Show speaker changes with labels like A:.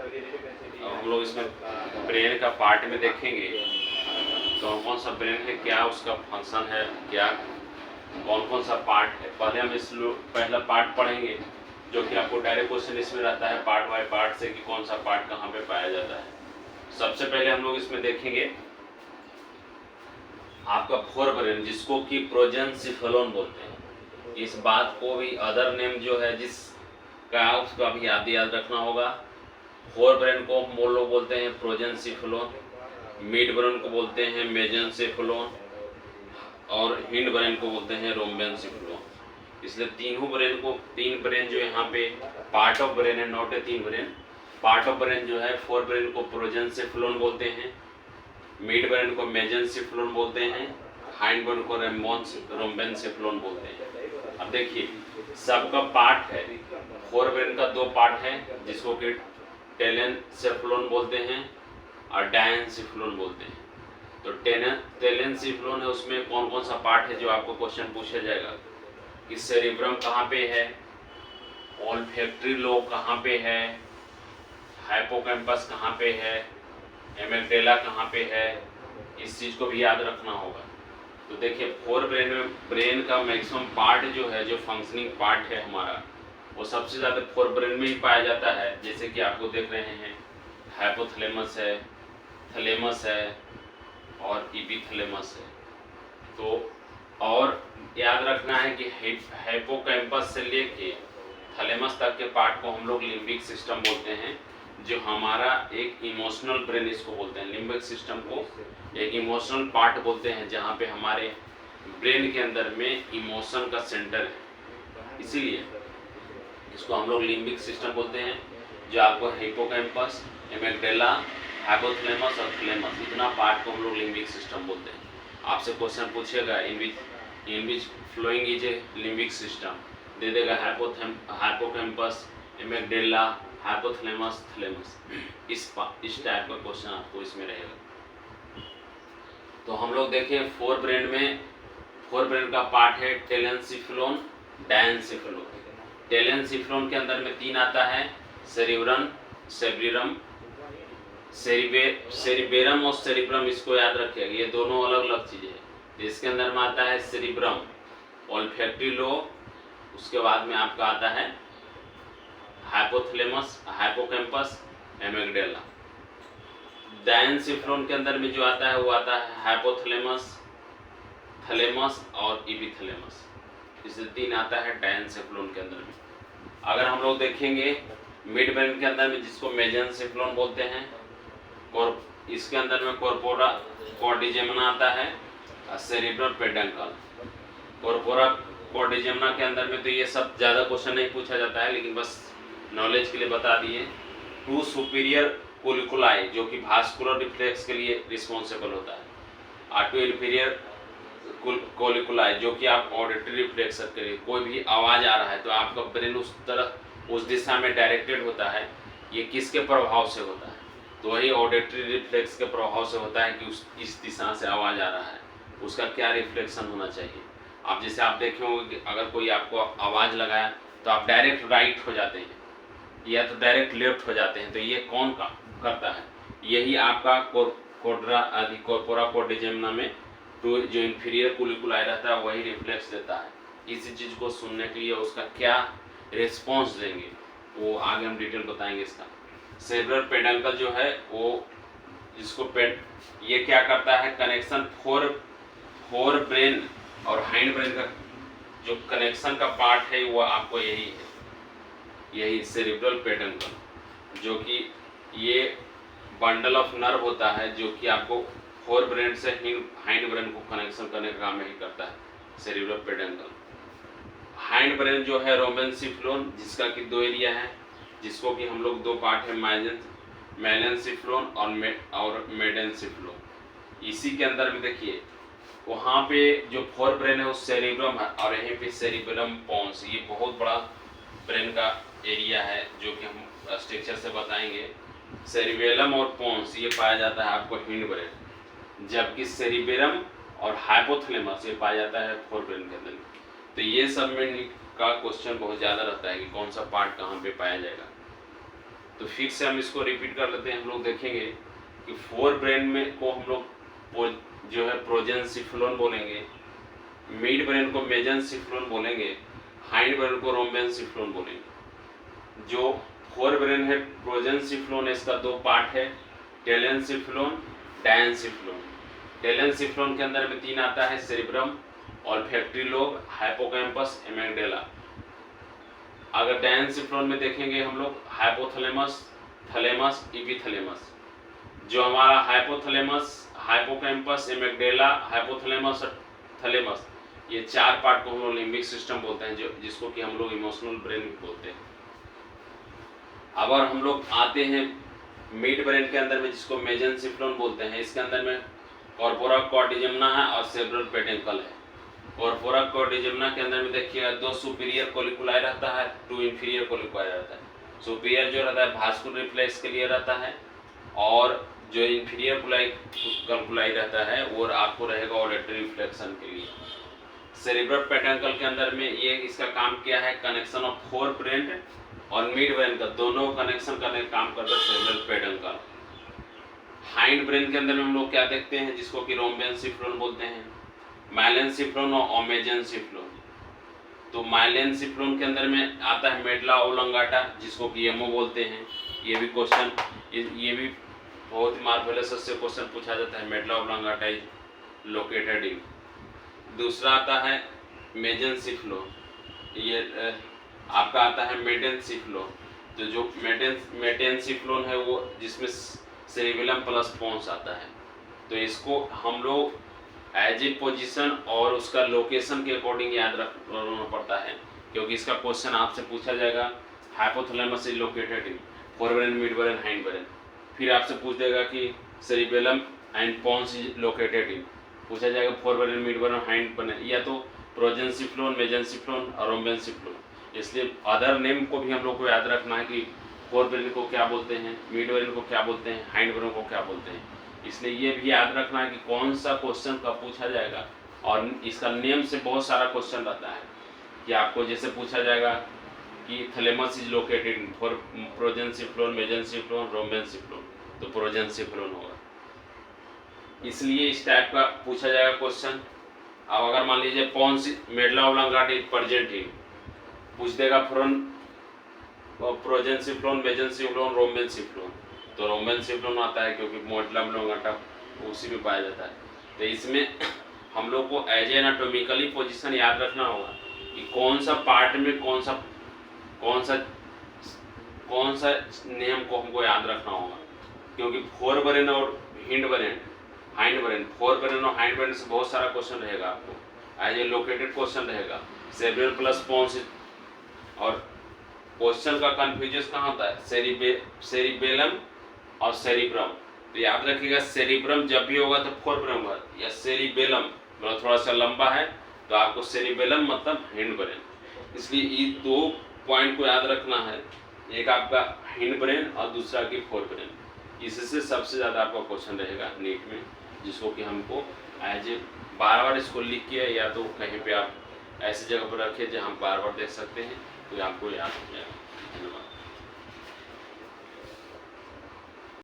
A: अब हम लोग इसमें ब्रेन का पार्ट में देखेंगे कौन कौन सा ब्रेन है, क्या उसका फंक्शन है, क्या कौन कौन सा पार्ट है। पहले हम पहला पार्ट पढ़ेंगे जो कि आपको डायरेक्ट क्वेश्चन इसमें रहता है पार्ट बाय पार्ट से कि कौन सा पार्ट कहाँ पे पाया जाता है। सबसे पहले हम लोग इसमें देखेंगे आपका फोर ब्रेन, जिसको कि प्रोजेंसिफेलोन बोलते हैं। इस बात को भी अदर नेम जो है जिसका उसका भी याद रखना होगा। फोर ब्रेन को हम लोग बोलते हैं प्रोजेंसिफेलोन, मिड ब्रेन को बोलते हैं मेजेंसिफेलोन और हिंड ब्रेन को बोलते हैं रोम्बेंसिफेलोन। इसलिए तीन ब्रेन जो यहाँ पे पार्ट ऑफ ब्रेन है, नॉट ए तीन ब्रेन। पार्ट ऑफ ब्रेन जो है फोर ब्रेन को प्रोजेंसिफेलोन बोलते हैं, मिड ब्रेन को मेजेंसिफेलोन बोलते हैं, हाइंड ब्रेन को रोम्बेंसिफेलोन बोलते हैं। अब देखिए सबका पार्ट है, फोर ब्रेन का दो पार्ट है जिसको कि टेलेनसेफेलोन बोलते हैं और डायनसेफेलोन बोलते हैं। तो टेलेनसेफेलोन है, उसमें कौन कौन सा पार्ट है जो आपको क्वेश्चन पूछा जाएगा कि सेरिब्रम कहाँ पे है, ओल्फैक्टरी लोब कहाँ पे है, हाइपोकैम्पस कहाँ पे है, एमिगडाला कहाँ पे है, इस चीज़ को भी याद रखना होगा। तो देखिए फोर ब्रेन में ब्रेन का मैक्सिमम पार्ट जो है, जो फंक्शनिंग पार्ट है हमारा, वो सबसे ज़्यादा फोर ब्रेन में ही पाया जाता है। जैसे कि आपको देख रहे हैं हाइपोथैलेमस है, थैलेमस है और इपिथैलेमस है। तो और याद रखना है कि हाइपोकैम्पस से लेके थैलेमस तक के पार्ट को हम लोग लिम्बिक सिस्टम बोलते हैं, जो हमारा एक इमोशनल ब्रेन इसको बोलते हैं। लिम्बिक सिस्टम को एक इमोशनल पार्ट बोलते हैं, जहाँ पे हमारे ब्रेन के अंदर में इमोशन का सेंटर है, इसीलिए इसको हम लोग लिम्बिक सिस्टम बोलते हैं। जो आपको हिपोकैम्पस, एमिगडाला, हाइपोथैलेमस और थैलेमस, इतना पार्ट को हम लोग लिम्बिक सिस्टम बोलते हैं। आपसे क्वेश्चन पूछेगा in which following is a limbic system, दे देगा हाइपोकैम्पस, एमिगडाला, हाइपोथैलेमस, थैलेमस। इस टाइप का क्वेश्चन आपको इसमें रहेगा। तो हम लोग देखें फोर ब्रेन का पार्ट है टेलेनसेफेलोन, डायनसेफेलोन। टेलेनसेफेलोन के अंदर में तीन आता है, सेरिब्रम, सेरिबेरम और सेरिब्रम, इसको याद रखिएगा, ये दोनों अलग अलग चीज़ें हैं। इसके अंदर में आता है सेरिब्रम, ओल्फैक्टरी लोब, उसके बाद में आपका आता है हाइपोथैलेमस, हाइपोकैम्पस, एमिगडाला। डायनसेफेलोन के अंदर में जो आता है वो आता है हाइपोथैलेमस, थैलेमस और इपिथैलेमस। इससे तीन आता है डायनसेफेलोन के अंदर में। अगर हम लोग देखेंगे मिड ब्रेन के अंदर में, जिसको मेजेंसेफेलोन बोलते हैं, और इसके अंदर में कॉर्पोरा कॉर्डिजेमना आता है और सेरिब्रल पेडंकल। कॉर्पोरा कॉर्डिजेमना के अंदर में तो ये सब ज़्यादा क्वेश्चन नहीं पूछा जाता है, लेकिन बस नॉलेज के लिए बता दिए। टू सुपीरियर कोलिकुलाई, जो कि भास्कुलर रिफ्लेक्स के लिए रिस्पॉन्सिबल होता है, और टू इन्फीरियर कोलिकुलाई, जो कि आप ऑडिटरी रिफ्लेक्स के लिए, कोई भी आवाज़ आ रहा है तो आपका ब्रेन उस तरफ उस दिशा में डायरेक्टेड होता है। ये किसके प्रभाव से होता है? तो वही ऑडिटरी रिफ्लेक्स के प्रभाव से होता है कि इस दिशा से आवाज़ आ रहा है, उसका क्या रिफ्लेक्शन होना चाहिए। आप जैसे आप देखे होंगे कि अगर कोई आपको आवाज़ लगाया तो आप डायरेक्ट राइट हो जाते हैं या तो डायरेक्ट लेफ्ट हो जाते हैं। तो ये कौन करता है? यही आपका कॉर्पोरा कॉर्डिजेमना में जो इंफीरियर कोलिकुलाई रहता है वही रिफ्लेक्स देता है। इसी चीज़ को सुनने के लिए उसका क्या रिस्पॉन्स देंगे वो आगे हम डिटेल बताएंगे इसका। सेरिब्रल पेडंकल जो है वो जिसको ये क्या करता है, कनेक्शन फोर ब्रेन और हाइंड ब्रेन का जो कनेक्शन का पार्ट है वो आपको यही सेरिब्रल पेडंकल, जो कि ये बंडल ऑफ नर्व होता है जो कि आपको फोर ब्रेन से हाइंड ब्रेन को कनेक्शन करने का काम ही करता है सेरिब्रल पेडंकल। हाइंड ब्रेन जो है रोम्बेंसिफेलोन, जिसका कि दो एरिया है, जिसको कि हम लोग दो पार्ट है, मेलेनसेफेलोन और मेडेनसेफेलोन। इसी के अंदर में देखिए वहाँ पे जो फोर ब्रेन है वो सेरिब्रम है और यहीं पे सेरिब्रम पोन्स, ये बहुत बड़ा ब्रेन का एरिया है जो कि हम स्ट्रक्चर से बताएंगे। सेरिबेलम और पोन्स ये पाया जाता है आपको हिंड ब्रेन, जबकि सेरिबेरम और हाइपोथैलेमस ये पाया जाता है फोर ब्रेन के अंदर। तो ये सब में का क्वेश्चन बहुत ज़्यादा रहता है कि कौन सा पार्ट कहाँ पे पाया जाएगा। तो फिर से हम इसको रिपीट कर लेते हैं। हम लोग देखेंगे कि फोर ब्रेन में को हम लोग जो है प्रोजेंसिफ्लोन बोलेंगे, मिड ब्रेन को मेजेंसिफ्लोन बोलेंगे, हाइंड ब्रेन को रोम्बेंसिफ्लोन बोलेंगे। जो फोर ब्रेन है प्रोजेंसिफ्लोन, इसका दो पार्ट है, टेलेंसिफ्लोन, डायंसिफ्लोन। टेलेंसिफ्लोन के अंदर में तीन आता है, सेरिब्रम, ऑल्फैक्टरी लोब, हाइपोकैम्पस, एमिगडाला। अगर डायंसिफ्लोन में देखेंगे हम लोग हाइपोथैलेमस, थैलेमस, एपिथैलेमस। जो हमारा हाइपोथैलेमस, हाइपोकैम्पस, एमिगडाला, हाइपोथैलेमस और थैलेमस, ये चार पार्ट को हम लोग लिम्बिक सिस्टम बोलते हैं, जो जिसको कि हम लोग इमोशनल ब्रेन भी बोलते हैं। अगर हम लोग आते हैं मिड ब्रेन के अंदर में, जिसको मेजेंसिफ्लोन बोलते हैं, इसके अंदर में कॉर्पोरा कॉर्टिजम्ना है और सेरेब्रल पेडिकल है। कॉर्पोरा कॉर्टिजम्ना के अंदर में देखिएगा दो सुपीरियर कोलिकुलाई रहता है, टू इंफीरियर कोलिकुलाई रहता है। सुपीरियर जो रहता है भास्कुलर रिफ्लेक्स के लिए रहता है, और जो इंफीरियर कोलिकुलाई रहता है वो आपको रहेगा ऑडिटरी रिफ्लेक्शन के लिए। सेरेब्रल पेडिकल के अंदर में ये इसका काम क्या है, कनेक्शन ऑफ फोर ब्रेन और मिड ब्रेन का दोनों कनेक्शन करने का काम करता है सेरेब्रल पेडिकल। हाइंड ब्रेन के अंदर में हम लोग क्या देखते हैं, जिसको कि रोम्बेंसिफ्लोन बोलते हैं, माइलेंसिफ्लोन और ओमेजेंसिफ्लोन। तो माइलेंसिफ्लोन के अंदर में आता है मेडुला ओब्लांगाटा, जिसको कि एमओ बोलते हैं। ये भी क्वेश्चन, ये भी बहुत ही मार्वेलस से क्वेश्चन पूछा जाता है, मेडुला ओब्लांगाटा इज लोकेटेड इन। दूसरा आता है मेजेंसिफ्लोन, ये आपका आता है मेटेंसिफ्लोन। तो जो मेटेंसिफ्लोन है वो जिसमें सेरिबेलम प्लस पोन्स आता है। तो इसको हम लोग एज ए पोजीशन और उसका लोकेशन के अकॉर्डिंग याद रखना पड़ता है, क्योंकि इसका क्वेश्चन आपसे पूछा जाएगा hypothalamus is located in fore brain, mid brain, hind brain. फिर आपसे पूछ देगा कि cerebellum and pons is located in, पूछा जाएगा fore brain, mid brain, hind brain, या तो प्रोजेंसिफ्लोन, मेजेंसिफ्लोन और रोम्बेंसिफ्लोन। इसलिए अदर नेम को भी हम लोग को याद रखना है कि फोर ब्रेन को क्या बोलते हैं, मिड ब्रेन को क्या बोलते हैं, हाइंड ब्रेन को क्या बोलते हैं। इसलिए ये भी याद रखना है कि कौन सा क्वेश्चन कब पूछा जाएगा, और इसका नेम से बहुत सारा क्वेश्चन रहता है कि आपको जैसे पूछा जाएगा कि thalamus is located in for prosencephalon, mesencephalon, rhombencephalon, तो प्रोजेंसिफ्लोन होगा। इसलिए इस टाइप का पूछा जाएगा क्वेश्चन। अब अगर मान लीजिए pons medulla oblongata is present in, पूछ देगा फ्रॉम प्रोजेंसिफ्लोन, मेजेंसिफ्लोन, रोम्बेंसिफ्लोन, तो रोम्बेंसिफ्लोन आता है क्योंकि मेडुला ओब्लांगाटा उसी में पाया जाता है। तो इसमें हम लोग को एज एनाटॉमिकली पोजीशन याद रखना होगा कि कौन सा पार्ट में कौन सा नियम को हमको याद रखना होगा, क्योंकि फोर ब्रेन और hind brain, hind brain, fore brain और हाइंड ब्रेन से बहुत सारा क्वेश्चन रहेगा आपको, एज ए लोकेटेड क्वेश्चन रहेगा, सेरेब्रल प्लस पोन्स। और क्वेश्चन का कंफ्यूजन कहाँ होता है, सेरिबेलम और सेरिब्रम। तो याद रखिएगा सेरिब्रम जब भी होगा तो फोर ब्रेन होगा, या सेरिबेलम मतलब थोड़ा सा लंबा है तो आपको सेरिबेलम मतलब हिंड ब्रेन। इसलिए ये दो पॉइंट को याद रखना है, एक आपका हिंड ब्रेन और दूसरा की फोर ब्रेन। इससे सबसे ज़्यादा आपका क्वेश्चन रहेगा नीट में, जिसको कि हमको एज ए बार बार इसको लिख के या तो कहीं पे आप ऐसी जगह पर रखिए जहाँ हम बार बार देख सकते हैं, तो आपको याद हो जाएगा। धन्यवाद।